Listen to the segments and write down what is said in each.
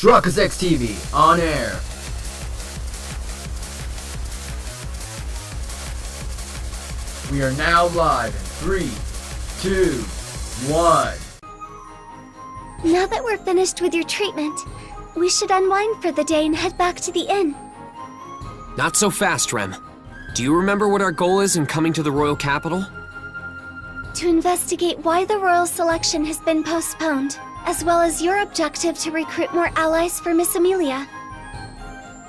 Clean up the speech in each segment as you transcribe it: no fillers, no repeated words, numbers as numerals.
Truckers X TV on air. We are now live in 3, 2, 1. Now that we're finished with your treatment, we should unwind for the day and head back to the inn. Not so fast, Rem. Do you remember what our goal is in coming to the royal capital? To investigate why the royal selection has been postponed, as well as your objective to recruit more allies for Miss Amelia.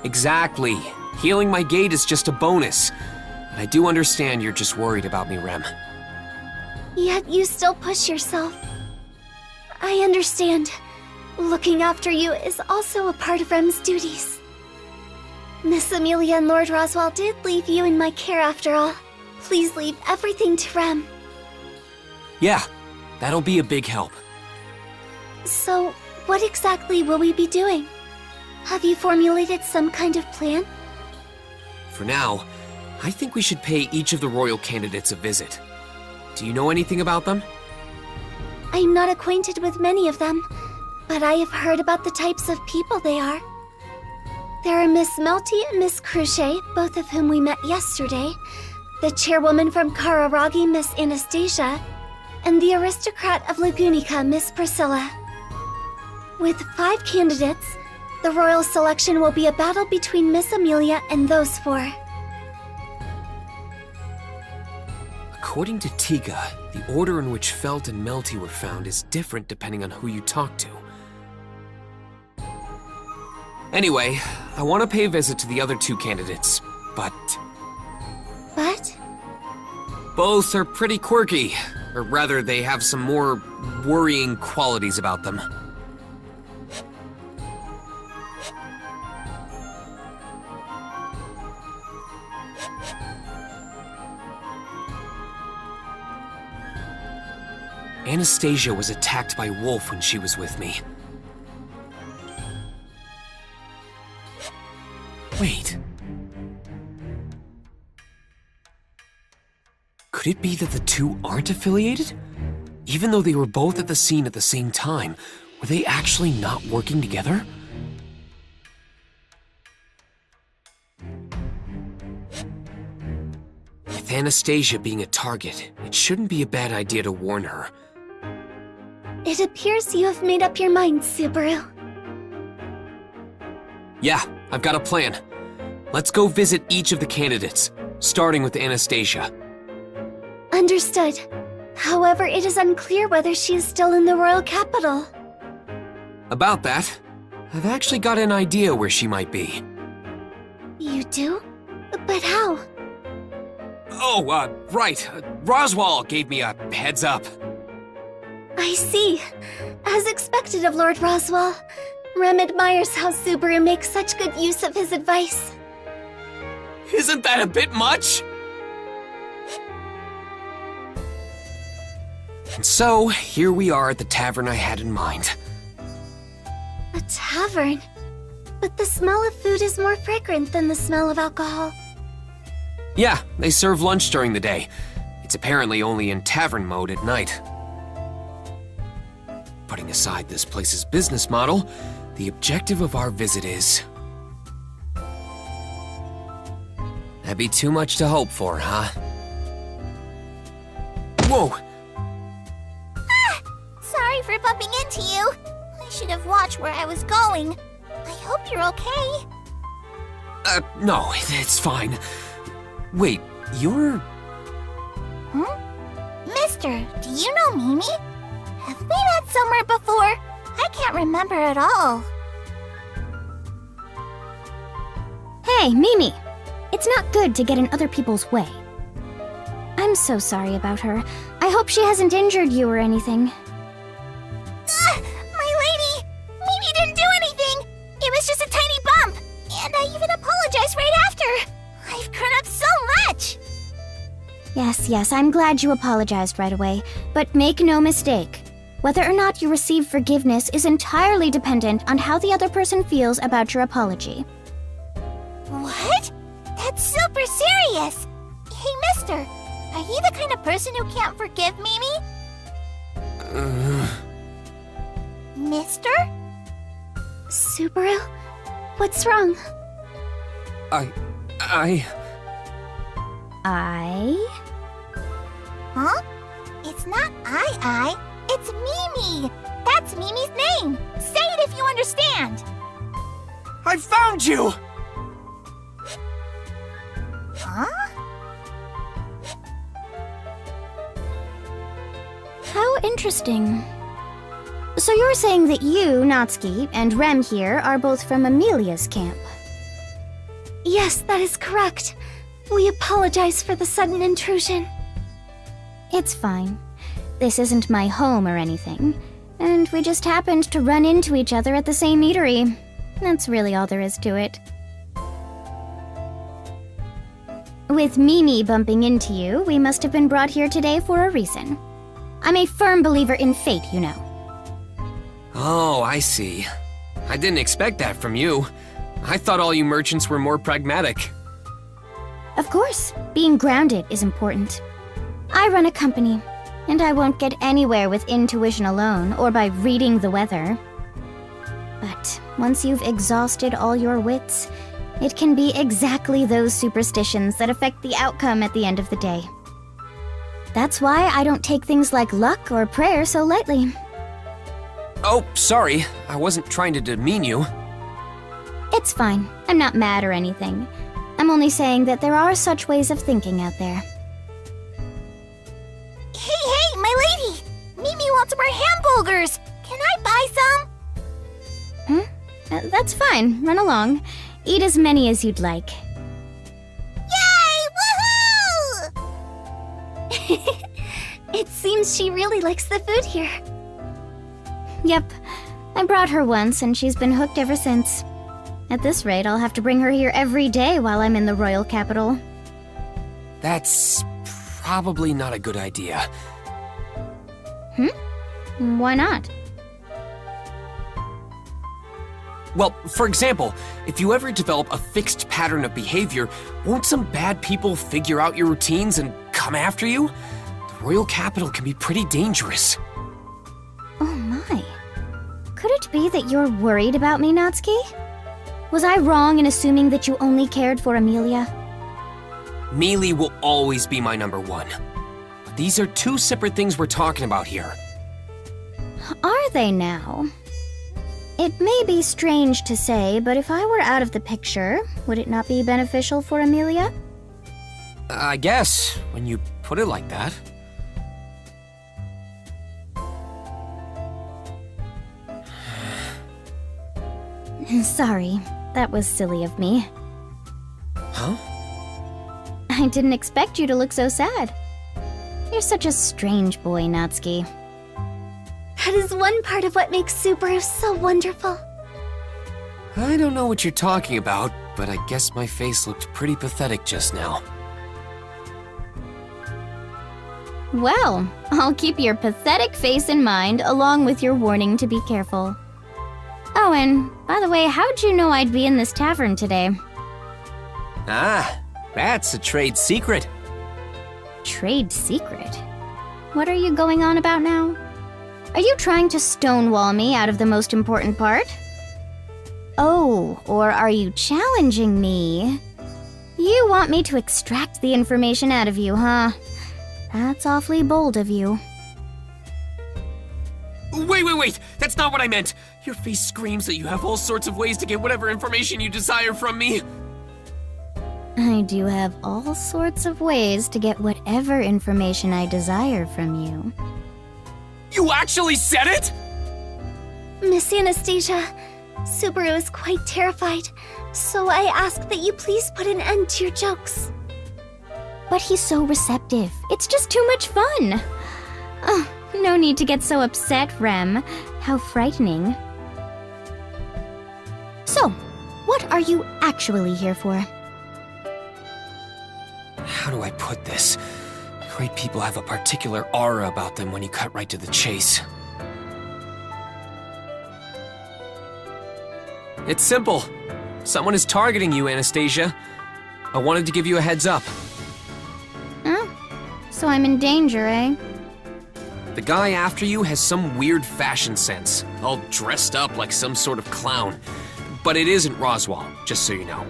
Exactly. Healing my gait is just a bonus. But I do understand you're just worried about me, Rem. Yet you still push yourself. I understand. Looking after you is also a part of Rem's duties. Miss Amelia and Lord Roswaal did leave you in my care after all. Please leave everything to Rem. Yeah, that'll be a big help. So, what exactly will we be doing? Have you formulated some kind of plan? For now, I think we should pay each of the royal candidates a visit. Do you know anything about them? I'm not acquainted with many of them, but I have heard about the types of people they are. There are Miss Melty and Miss Crochet, both of whom we met yesterday, the chairwoman from Kararagi, Miss Anastasia, and the aristocrat of Lagunica, Miss Priscilla. With 5 candidates, the royal selection will be a battle between Miss Amelia and those 4. According to Tiga, the order in which Felt and Melty were found is different depending on who you talk to. Anyway, I want to pay a visit to the other 2 candidates, but... But? Both are pretty quirky, or rather, they have some more worrying qualities about them. Anastasia was attacked by Wolf when she was with me. Wait. Could it be that the 2 aren't affiliated? Even though they were both at the scene at the same time, were they actually not working together? With Anastasia being a target, it shouldn't be a bad idea to warn her. It appears you have made up your mind, Subaru. Yeah, I've got a plan. Let's go visit each of the candidates, starting with Anastasia. Understood. However, it is unclear whether she is still in the royal capital. About that, I've actually got an idea where she might be. You do? But how? Oh, right. Roswaal gave me a heads up. I see. As expected of Lord Roswaal, Rem admires how Subaru makes such good use of his advice. Isn't that a bit much? And so, here we are at the tavern I had in mind. A tavern? But the smell of food is more fragrant than the smell of alcohol. Yeah, they serve lunch during the day. It's apparently only in tavern mode at night. Putting aside this place's business model, the objective of our visit is... That'd be too much to hope for, huh? Whoa! Sorry for bumping into you. I should have watched where I was going. I hope you're okay. No, it's fine. Wait, you're... Mister, do you know Mimi? Have we met somewhere before? I can't remember at all. Hey, Mimi! It's not good to get in other people's way. I'm so sorry about her. I hope she hasn't injured you or anything. My lady! Mimi didn't do anything! It was just a tiny bump! And I even apologized right after! I've grown up so much! Yes, I'm glad you apologized right away. But make no mistake. Whether or not you receive forgiveness is entirely dependent on how the other person feels about your apology. What? That's super serious! Hey, mister, are you the kind of person who can't forgive Mimi? Mister? Subaru? What's wrong? I... Huh? It's not I. It's Mimi. That's Mimi's name. Say it if you understand. I found you! Huh? How interesting. So you're saying that you, Natsuki, and Rem here are both from Amelia's camp? Yes, that is correct. We apologize for the sudden intrusion. It's fine. This isn't my home or anything, and we just happened to run into each other at the same eatery. That's really all there is to it. With Mimi bumping into you, we must have been brought here today for a reason. I'm a firm believer in fate, you know. Oh, I see. I didn't expect that from you. I thought all you merchants were more pragmatic. Of course, being grounded is important. I run a company, and I won't get anywhere with intuition alone or by reading the weather. But once you've exhausted all your wits, it can be exactly those superstitions that affect the outcome at the end of the day. That's why I don't take things like luck or prayer so lightly. Oh, sorry. I wasn't trying to demean you. It's fine. I'm not mad or anything. I'm only saying that there are such ways of thinking out there. Hey, my lady! Mimi wants more hamburgers! Can I buy some? That's fine. Run along. Eat as many as you'd like. Yay! Woohoo! It seems she really likes the food here. Yep. I brought her once, and she's been hooked ever since. At this rate, I'll have to bring her here every day while I'm in the royal capital. That's probably not a good idea. Why not? Well, for example, if you ever develop a fixed pattern of behavior, won't some bad people figure out your routines and come after you? The royal capital can be pretty dangerous. Oh my. Could it be that you're worried about me, Natsuki? Was I wrong in assuming that you only cared for Amelia? Mealy will always be my number one. But these are two separate things we're talking about here. Are they now? It may be strange to say, but if I were out of the picture, would it not be beneficial for Amelia? I guess, when you put it like that. Sorry, that was silly of me. Huh? I didn't expect you to look so sad. You're such a strange boy, Natsuki. That is one part of what makes Subaru so wonderful. I don't know what you're talking about, but I guess my face looked pretty pathetic just now. Well, I'll keep your pathetic face in mind, along with your warning to be careful. Oh, and by the way, how'd you know I'd be in this tavern today? Ah, that's a trade secret. Trade secret? What are you going on about now? Are you trying to stonewall me out of the most important part? Oh, or are you challenging me? You want me to extract the information out of you, huh? That's awfully bold of you. Wait! That's not what I meant! Your face screams that you have all sorts of ways to get whatever information you desire from me. I do have all sorts of ways to get whatever information I desire from you. You actually said it?! Miss Anastasia, Subaru is quite terrified, so I ask that you please put an end to your jokes. But he's so receptive. It's just too much fun. Oh, no need to get so upset, Rem. How frightening. So, what are you actually here for? How do I put this? Great people have a particular aura about them when you cut right to the chase. It's simple. Someone is targeting you, Anastasia. I wanted to give you a heads up. Oh, so I'm in danger, eh? The guy after you has some weird fashion sense, all dressed up like some sort of clown. But it isn't Roswaal, just so you know.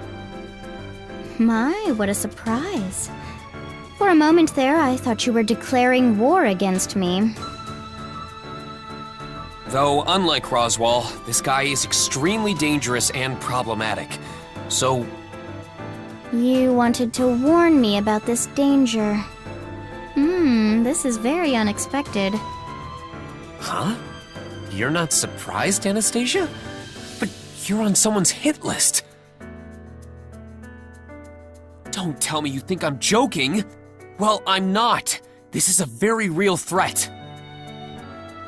My, what a surprise. For a moment there, I thought you were declaring war against me. Though, unlike Roswaal, this guy is extremely dangerous and problematic. So, You wanted to warn me about this danger. This is very unexpected. huh? You're not surprised, Anastasia? But you're on someone's hit list. Don't tell me you think I'm joking. Well, I'm not. This is a very real threat.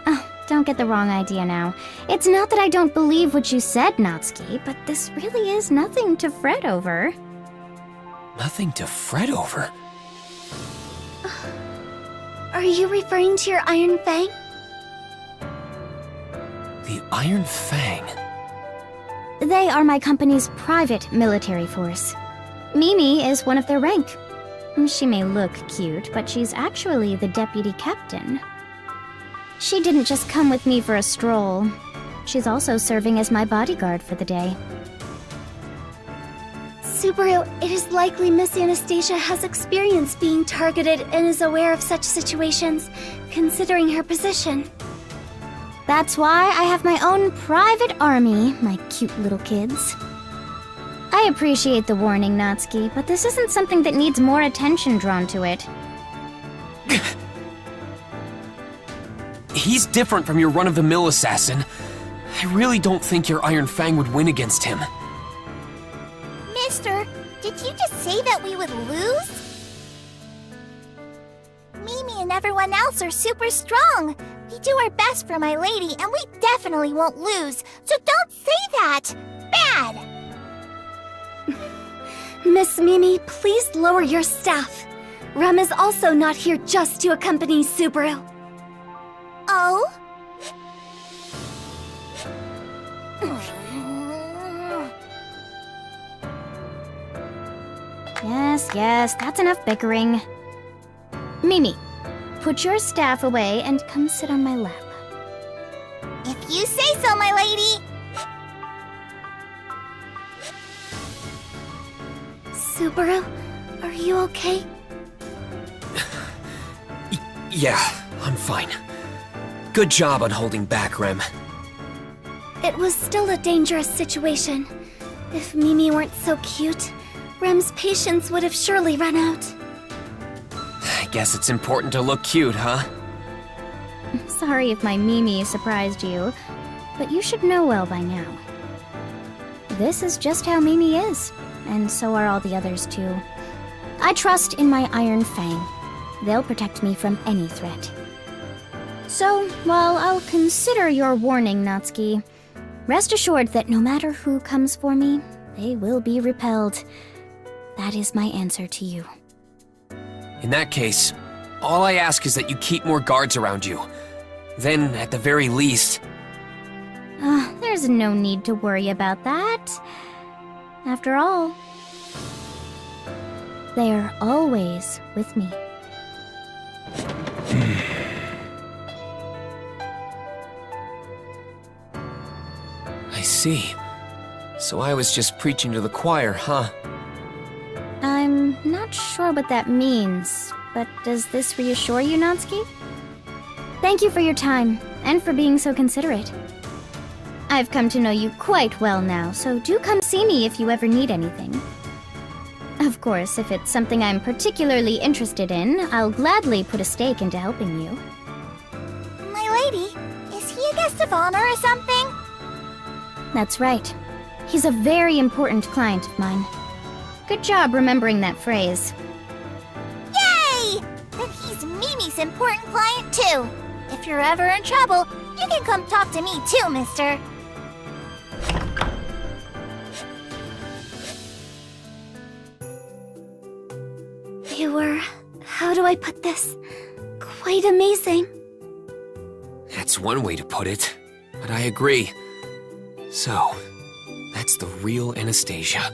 Oh, don't get the wrong idea now. It's not that I don't believe what you said, Natsuki, but this really is nothing to fret over. Nothing to fret over. Are you referring to your Iron Fang? The Iron Fang. They are my company's private military force. Mimi is one of their rank. She may look cute, but she's actually the deputy captain. She didn't just come with me for a stroll. She's also serving as my bodyguard for the day. Subaru, it is likely Miss Anastasia has experience being targeted and is aware of such situations, considering her position. That's why I have my own private army, my cute little kids. I appreciate the warning, Natsuki, but this isn't something that needs more attention drawn to it. He's different from your run-of-the-mill assassin. I really don't think your Iron Fang would win against him. Mister, did you just say that we would lose? Mimi and everyone else are super strong. We do our best for my lady, and we definitely won't lose. So don't say that! Bad! Miss Mimi, please lower your staff. Rem is also not here just to accompany Subaru. Oh? Yes, that's enough bickering. Mimi, put your staff away and come sit on my lap. If you say so, my lady! Subaru, are you okay? Yeah, I'm fine. Good job on holding back, Rem. It was still a dangerous situation. If Mimi weren't so cute, Rem's patience would have surely run out. I guess it's important to look cute, huh? Sorry if my Mimi surprised you, but you should know well by now. This is just how Mimi is, and so are all the others too. I trust in my Iron Fang. They'll protect me from any threat. So, while I'll consider your warning, Natsuki, rest assured that no matter who comes for me, they will be repelled. That is my answer to you. In that case, all I ask is that you keep more guards around you. Then, at the very least... There's no need to worry about that. After all, they're always with me. I see. So I was just preaching to the choir, huh? I'm not sure what that means, but does this reassure you, Natsuki? Thank you for your time, and for being so considerate. I've come to know you quite well now, so do come see me if you ever need anything. Of course, if it's something I'm particularly interested in, I'll gladly put a stake into helping you. My lady, is he a guest of honor or something? That's right. He's a very important client of mine. Good job remembering that phrase. Yay! Then he's Mimi's important client too. If you're ever in trouble, you can come talk to me too, mister. You were, how do I put this? Quite amazing. That's one way to put it, but I agree. So, that's the real Anastasia.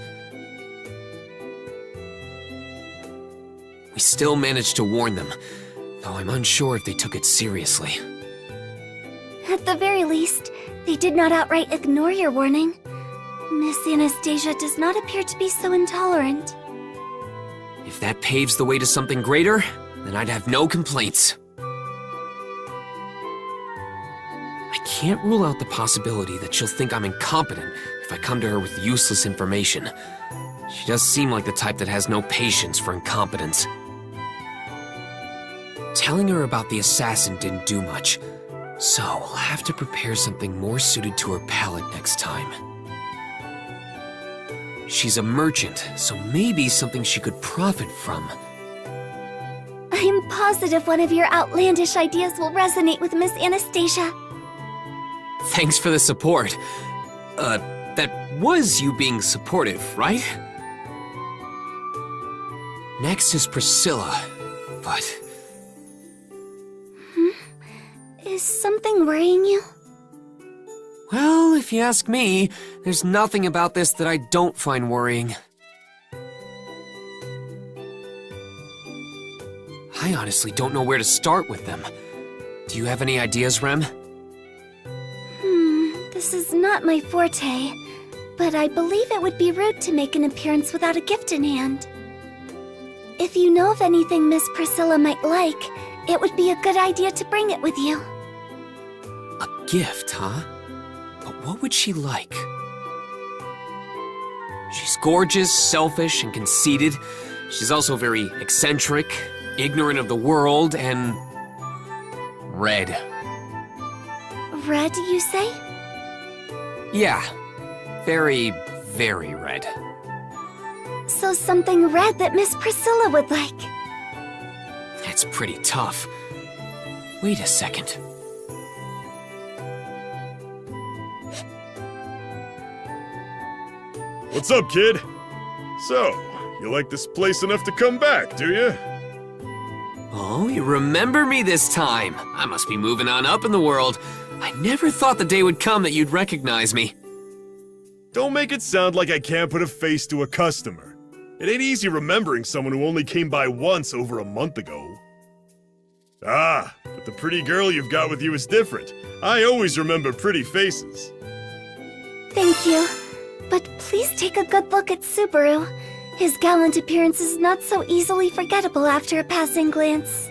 We still managed to warn them. though I'm unsure if they took it seriously. At the very least, they did not outright ignore your warning. Miss Anastasia does not appear to be so intolerant. If that paves the way to something greater, then I'd have no complaints. I can't rule out the possibility that she'll think I'm incompetent if I come to her with useless information. She does seem like the type that has no patience for incompetence. Telling her about the assassin didn't do much, so I'll have to prepare something more suited to her palate next time. She's a merchant, so maybe something she could profit from. I'm positive one of your outlandish ideas will resonate with Miss Anastasia. Thanks for the support. That was you being supportive, right? Next is Priscilla, but... Is something worrying you? Well, if you ask me, there's nothing about this that I don't find worrying. I honestly don't know where to start with them. Do you have any ideas, Rem? This is not my forte, but I believe it would be rude to make an appearance without a gift in hand. If you know of anything Miss Priscilla might like, it would be a good idea to bring it with you. A gift, huh? But what would she like? She's gorgeous, selfish, and conceited. She's also very eccentric, ignorant of the world, and... red. Red, you say? Yeah. Very, very red. So something red that Miss Priscilla would like. That's pretty tough. Wait a second. What's up, kid? So, you like this place enough to come back, do you? Oh, you remember me this time. I must be moving on up in the world. I never thought the day would come that you'd recognize me. Don't make it sound like I can't put a face to a customer. It ain't easy remembering someone who only came by once over a month ago. Ah, but the pretty girl you've got with you is different. I always remember pretty faces. Thank you. But please take a good look at Subaru. His gallant appearance is not so easily forgettable after a passing glance.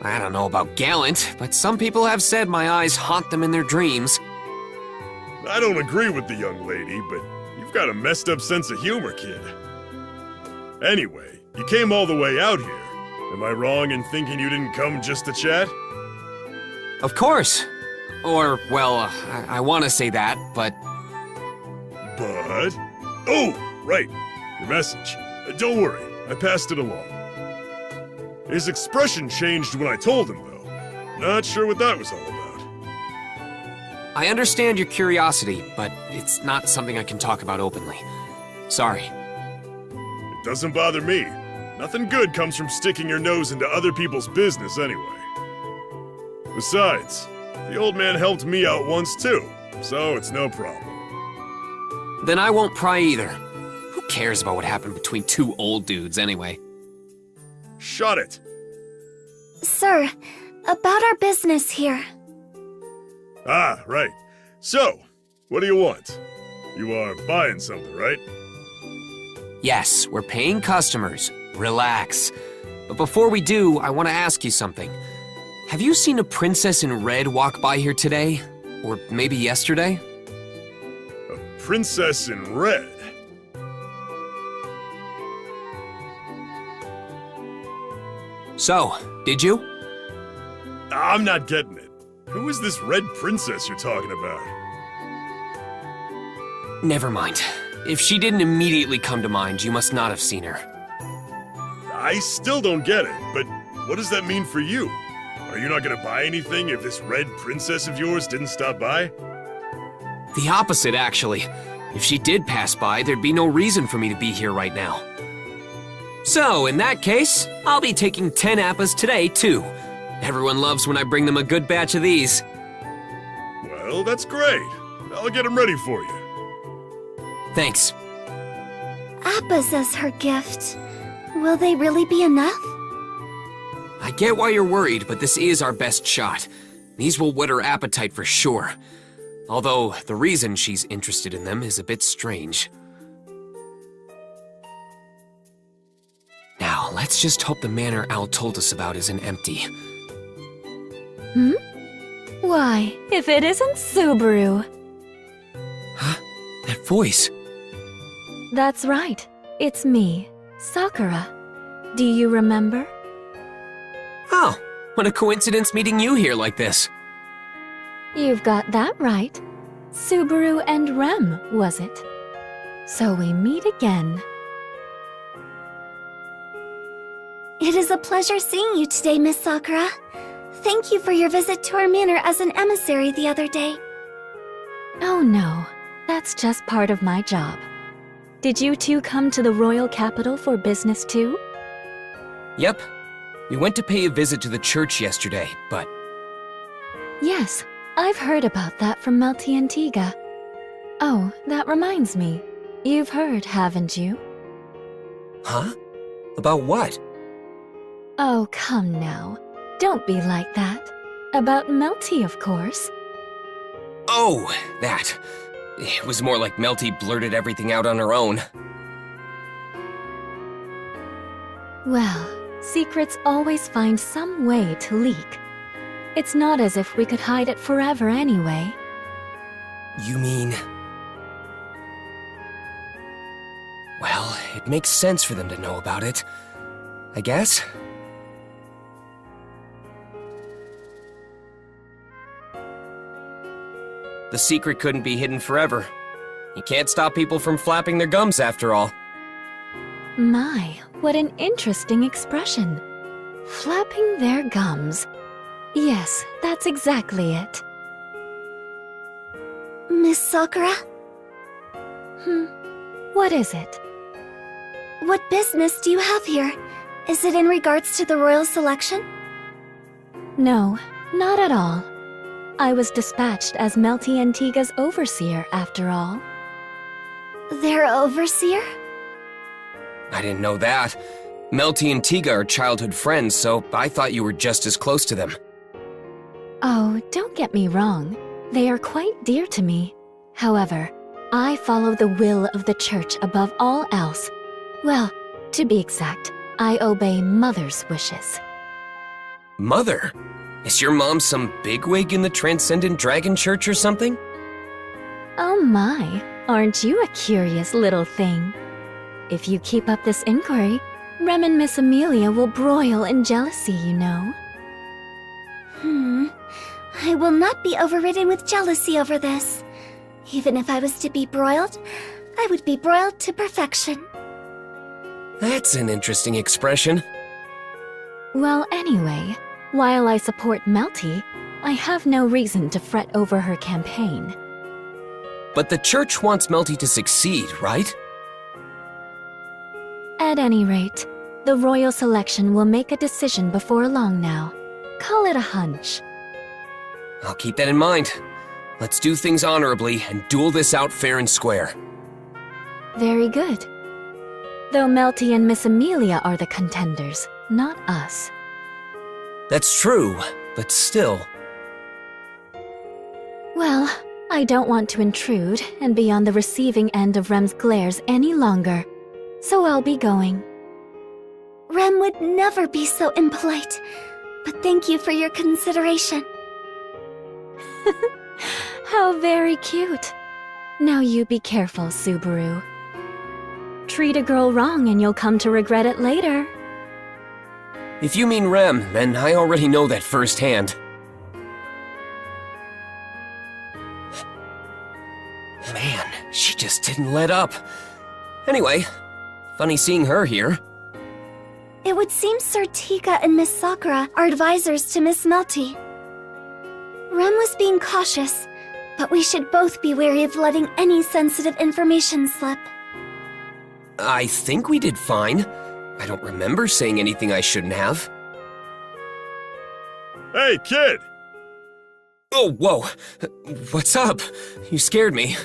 I don't know about gallant, but some people have said my eyes haunt them in their dreams. I don't agree with the young lady, but you've got a messed up sense of humor, kid. Anyway, you came all the way out here. Am I wrong in thinking you didn't come just to chat? Of course. Or, well, I want to say that, but... But... Oh, right. Your message. Don't worry, I passed it along. His expression changed when I told him, though. Not sure what that was all about. I understand your curiosity, but it's not something I can talk about openly. Sorry. It doesn't bother me. Nothing good comes from sticking your nose into other people's business anyway. Besides, the old man helped me out once too, so it's no problem. Then I won't pry either. Who cares about what happened between two old dudes anyway? Shut it! Sir, about our business here. Ah, right. So, what do you want? You are buying something, right? Yes, we're paying customers. Relax. But before we do, I want to ask you something. Have you seen a princess in red walk by here today? Or maybe yesterday? A princess in red? So, did you? I'm not getting it. Who is this red princess you're talking about? Never mind. If she didn't immediately come to mind, you must not have seen her. I still don't get it, but what does that mean for you? Are you not gonna buy anything if this red princess of yours didn't stop by? The opposite, actually. If she did pass by, there'd be no reason for me to be here right now. So, in that case, I'll be taking 10 appas today, too. Everyone loves when I bring them a good batch of these. Well, that's great. I'll get them ready for you. Thanks. Appa's as her gift. Will they really be enough? I get why you're worried, but this is our best shot. These will whet her appetite for sure. Although, the reason she's interested in them is a bit strange. Now, let's just hope the manor Al told us about isn't empty. Why, if it isn't Subaru. Huh? That voice. That's right. It's me, Sakura. Do you remember? Oh, what a coincidence meeting you here like this. You've got that right. Subaru and Rem, was it? So we meet again. It is a pleasure seeing you today, Miss Sakura. Thank you for your visit to our manor as an emissary the other day. Oh no, that's just part of my job. Did you two come to the royal capital for business too? Yep. We went to pay a visit to the church yesterday, but... Yes, I've heard about that from Melty and Tiga. Oh, that reminds me. You've heard, haven't you? Huh? About what? Oh, come now. Don't be like that. About Melty, of course. Oh, that. It was more like Melty blurted everything out on her own. Well, secrets always find some way to leak. It's not as if we could hide it forever anyway. You mean... Well, it makes sense for them to know about it, I guess. The secret couldn't be hidden forever. You can't stop people from flapping their gums after all. My, what an interesting expression. Flapping their gums. Yes, that's exactly it. Miss Sakura? What is it? What business do you have here? Is it in regards to the royal selection? No, not at all. I was dispatched as Melty and Tiga's overseer, after all. Their overseer? I didn't know that. Melty and Tiga are childhood friends, so I thought you were just as close to them. Oh, don't get me wrong. They are quite dear to me. However, I follow the will of the church above all else. Well, to be exact, I obey Mother's wishes. Mother? Is your mom some bigwig in the Transcendent Dragon Church or something? Oh my, aren't you a curious little thing? If you keep up this inquiry, Rem and Miss Amelia will broil in jealousy, you know. I will not be overridden with jealousy over this. Even if I was to be broiled, I would be broiled to perfection. That's an interesting expression. Well, anyway, while I support Melty, I have no reason to fret over her campaign. But the church wants Melty to succeed, right? At any rate, the royal selection will make a decision before long now. Call it a hunch. I'll keep that in mind. Let's do things honorably and duel this out fair and square. Very good. Though Melty and Miss Amelia are the contenders, not us. That's true, but still. Well, I don't want to intrude and be on the receiving end of Rem's glares any longer, so I'll be going. Rem would never be so impolite, but thank you for your consideration. How very cute. Now you be careful, Subaru. Treat a girl wrong and you'll come to regret it later. If you mean Rem, then I already know that firsthand. Man, she just didn't let up. Anyway, funny seeing her here. It would seem Sir Tiga and Miss Sakura are advisors to Miss Melty. Rem was being cautious, but we should both be wary of letting any sensitive information slip. I think we did fine. I don't remember saying anything I shouldn't have. Hey, kid! Oh, whoa. What's up? You scared me.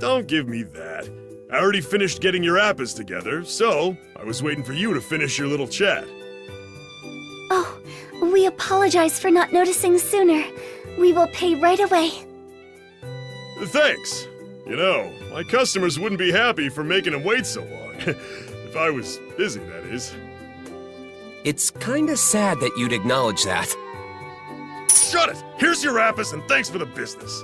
Don't give me that. I already finished getting your apples together, so I was waiting for you to finish your little chat. We apologize for not noticing sooner. We will pay right away. Thanks. You know, my customers wouldn't be happy for making them wait so long. If I was busy, that is. It's kinda sad that you'd acknowledge that. Shut it! Here's your Apis and thanks for the business.